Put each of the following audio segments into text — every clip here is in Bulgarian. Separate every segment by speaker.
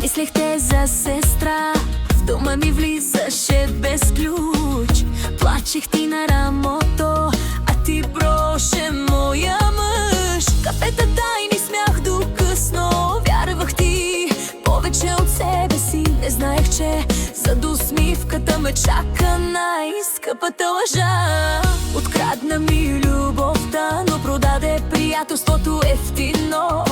Speaker 1: Мислехте за сестра, в дома ми влизаше без ключ. Плачех ти на рамото, а ти броше моя мъж. Кафета тайни смях до късно, вярвах ти повече от себе си. Не знаех, че зад усмивката ме чака най-скъпата лъжа. Открадна ми любовта, но продаде приятелството ефтино.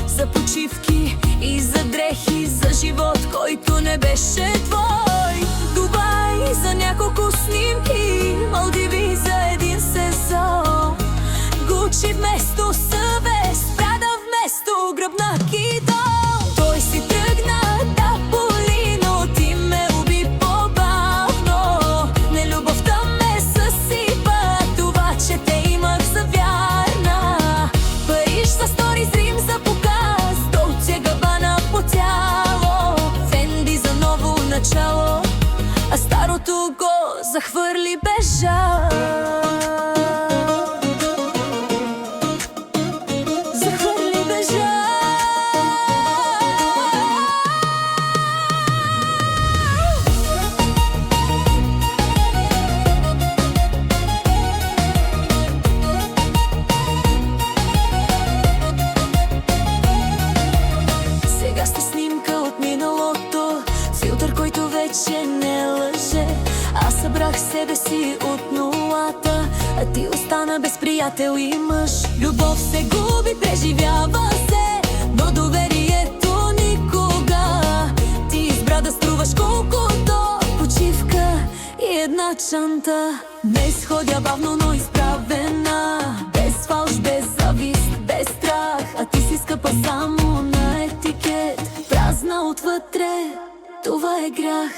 Speaker 1: За почивки и за дрехи, за живот, който не беше твой. Дубай за няколко снимки, Малдиви за един сезон. Гучи вместо съвест, Прада вместо гръбнак и дом. Той си тръгна да боли, но ти ме уби по-бавно. Нелюбовта ме съсипа, това, че те имах за вярна. Париж за сторис, Рим за показ, Долче Габана по тяло, Фенди за ново начало, а старото го захвърли без жал. Захвърли без жал. Сега сте снимка от миналото, филтър, който вече не лъже. Аз събрах себе си от нулата, а ти остана без приятел и мъж. Любов се губи, преживява се, но доверието никога. Ти избра да струваш колкото почивка и една чанта. Днес ходя бавно, но изправена, без фалш, без завист, без страх. А ти си скъпа само на етикет, празна отвътре, това е грях.